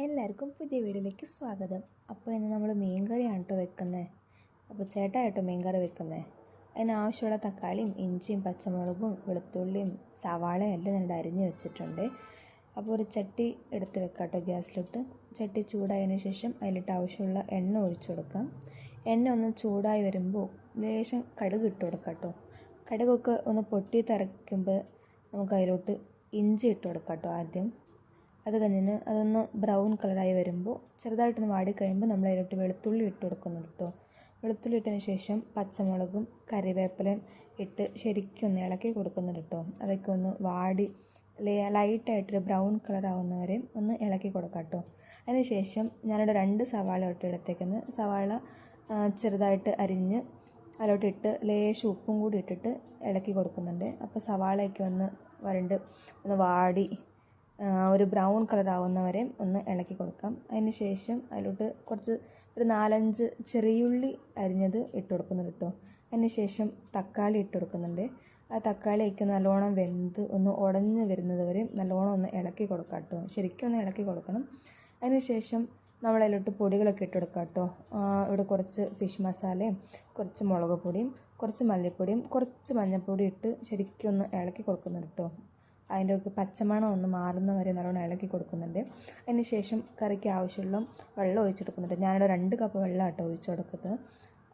എല്ലാവർക്കും പുതിയ വീഡിയോയിലേക്ക് സ്വാഗതം. അപ്പോൾ ഇന്ന് നമ്മൾ മീൻ കറിയാണ് കേട്ടോ വെക്കുന്നത്. അപ്പോൾ ചേട്ടായിട്ടോ മീൻ കറി വെക്കുന്നത്. അതിനാവശ്യമുള്ള തക്കാളിയും ഇഞ്ചിയും പച്ചമുളകും വെളുത്തുള്ളിയും സവാളയും എല്ലാം ഞാൻ അരിഞ്ഞ് വെച്ചിട്ടുണ്ട്. അപ്പോൾ ഒരു ചട്ടി എടുത്ത് വെക്കാം കേട്ടോ ഗ്യാസിലിട്ട്. ചട്ടി ചൂടായതിന് ശേഷം അതിലിട്ട് ആവശ്യമുള്ള എണ്ണ ഒഴിച്ചു കൊടുക്കാം. എണ്ണ ഒന്ന് ചൂടായി വരുമ്പോൾ ലേശം കടുക് ഇട്ട് കൊടുക്കാം കേട്ടോ. കടുകൊക്കെ ഒന്ന് പൊട്ടി തറയ്ക്കുമ്പോൾ നമുക്ക് അതിലോട്ട് ഇഞ്ചി ഇട്ട് കൊടുക്കാം കേട്ടോ ആദ്യം. അത് കഴിഞ്ഞ് അതൊന്ന് ബ്രൗൺ കളറായി വരുമ്പോൾ ചെറുതായിട്ടൊന്ന് വാടിക്കഴിയുമ്പോൾ നമ്മൾ അതിലോട്ട് വെളുത്തുള്ളി ഇട്ട് കൊടുക്കുന്നുണ്ട് കേട്ടോ. വെളുത്തുള്ളി ഇട്ടതിന് ശേഷം പച്ചമുളകും കറിവേപ്പിലയും ഇട്ട് ശരിക്കും ഒന്ന് ഇളക്കി കൊടുക്കുന്നുണ്ട് കേട്ടോ. അതൊക്കെ ഒന്ന് വാടി ലൈറ്റായിട്ടൊരു ബ്രൗൺ കളറാവുന്നവരെയും ഒന്ന് ഇളക്കി കൊടുക്കാം കേട്ടോ. അതിന് ശേഷം ഞാനിവിടെ 2 സവാള ഇട്ട് എടുത്തേക്കുന്നത്. സവാള ചെറുതായിട്ട് അരിഞ്ഞ് അതിലോട്ടിട്ട് ലേശം ഉപ്പും കൂടി ഇട്ടിട്ട് ഇളക്കി കൊടുക്കുന്നുണ്ട്. അപ്പോൾ സവാളയൊക്കെ ഒന്ന് ഒന്ന് വാടി ഒരു ബ്രൗൺ കളറാവുന്നവരെ ഒന്ന് ഇളക്കി കൊടുക്കാം. അതിന് ശേഷം അതിലോട്ട് ഒരു 4-5 ചെറിയുള്ളി അരിഞ്ഞത് ഇട്ട് കൊടുക്കുന്നുണ്ട് കേട്ടോ. അതിന് ശേഷം തക്കാളി ഇട്ട് കൊടുക്കുന്നുണ്ട്. ആ തക്കാളിയൊക്കെ നല്ലോണം വെന്ത് ഒന്ന് ഉടഞ്ഞ് വരുന്നത് വരെ നല്ലോണം ഒന്ന് ഇളക്കി കൊടുക്കാം കേട്ടോ. ശരിക്കും ഒന്ന് ഇളക്കി കൊടുക്കണം. അതിന് ശേഷം നമ്മളതിലോട്ട് പൊടികളൊക്കെ ഇട്ട് കൊടുക്കാം കേട്ടോ. ഇവിടെ കുറച്ച് ഫിഷ് മസാലയും കുറച്ച് മുളക് പൊടിയും കുറച്ച് മല്ലിപ്പൊടിയും കുറച്ച് മഞ്ഞൾപ്പൊടി ഇട്ട് ശരിക്കും ഒന്ന് ഇളക്കി കൊടുക്കുന്നുണ്ട് കേട്ടോ. അതിൻ്റെ ഒക്കെ പച്ചമണം ഒന്ന് മാറുന്ന വരെ നല്ലോണം ഇളക്കി കൊടുക്കുന്നുണ്ട്. അതിന് ശേഷം കറിക്ക് ആവശ്യമുള്ള വെള്ളം ഒഴിച്ചെടുക്കുന്നുണ്ട്. ഞാനിവിടെ 2 കപ്പ് വെള്ളം കേട്ടോ ഒഴിച്ചു കൊടുക്കുന്നത്.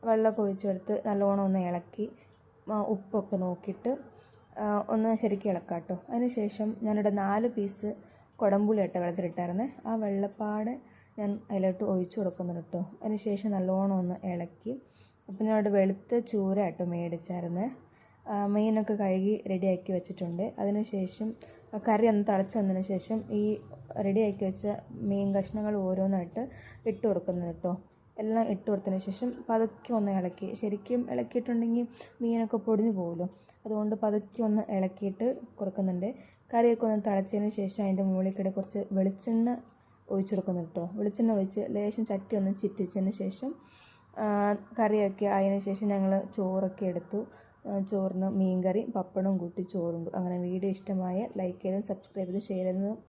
വെള്ളമൊക്കെ ഒഴിച്ചെടുത്ത് നല്ലോണം ഒന്ന് ഇളക്കി ഉപ്പൊക്കെ നോക്കിയിട്ട് ഒന്ന് ശരിക്കും ഇളക്കാം കേട്ടോ. അതിന് ശേഷം ഞാനിവിടെ 4 പീസ് കുടംപുളി കേട്ടോ വെള്ളത്തിലിട്ടായിരുന്നേ. ആ വെള്ളപ്പാട് ഞാൻ അതിലോട്ട് ഒഴിച്ചു കൊടുക്കുന്നുണ്ട് കേട്ടോ. അതിന് ശേഷം നല്ലോണം ഒന്ന് ഇളക്കി. അപ്പം ഞാനിവിടെ വെളുത്ത ചൂര കേട്ടോ മേടിച്ചായിരുന്നേ. മീനൊക്കെ കഴുകി റെഡിയാക്കി വെച്ചിട്ടുണ്ട്. അതിന് ശേഷം കറി ഒന്ന് തിളച്ച് വന്നതിന് ശേഷം ഈ റെഡിയാക്കി വെച്ച മീൻ കഷ്ണങ്ങൾ ഓരോന്നായിട്ട് ഇട്ട് കൊടുക്കുന്നു കേട്ടോ. എല്ലാം ഇട്ട് കൊടുത്തതിന് ശേഷം പതുക്കെ ഒന്ന് ഇളക്കി. ശരിക്കും ഇളക്കിയിട്ടുണ്ടെങ്കിൽ മീനൊക്കെ പൊടിഞ്ഞു പോകുമല്ലോ. അതുകൊണ്ട് പതുക്കെ ഒന്ന് ഇളക്കിയിട്ട് കൊടുക്കുന്നുണ്ട്. കറിയൊക്കെ ഒന്ന് തിളച്ചതിന് ശേഷം അതിൻ്റെ മുകളിൽ കുറച്ച് വെളിച്ചെണ്ണ ഒഴിച്ചു കൊടുക്കുന്നു കേട്ടോ. വെളിച്ചെണ്ണ ഒഴിച്ച് ലേശം ചട്ടി ഒന്ന് ചിറ്റിച്ചതിന് ശേഷം കറിയൊക്കെ ആയതിനു ശേഷം ഞങ്ങൾ ചോറൊക്കെ എടുത്തു. ചോറിന് മീൻ കറി പപ്പടവും കൂട്ടി ചോറുണ്ട്. അങ്ങനെ വീഡിയോ ഇഷ്ടമായ ലൈക്ക് ചെയ്തും സബ്സ്ക്രൈബ് ചെയ്ത് ഷെയർ ചെയ്തും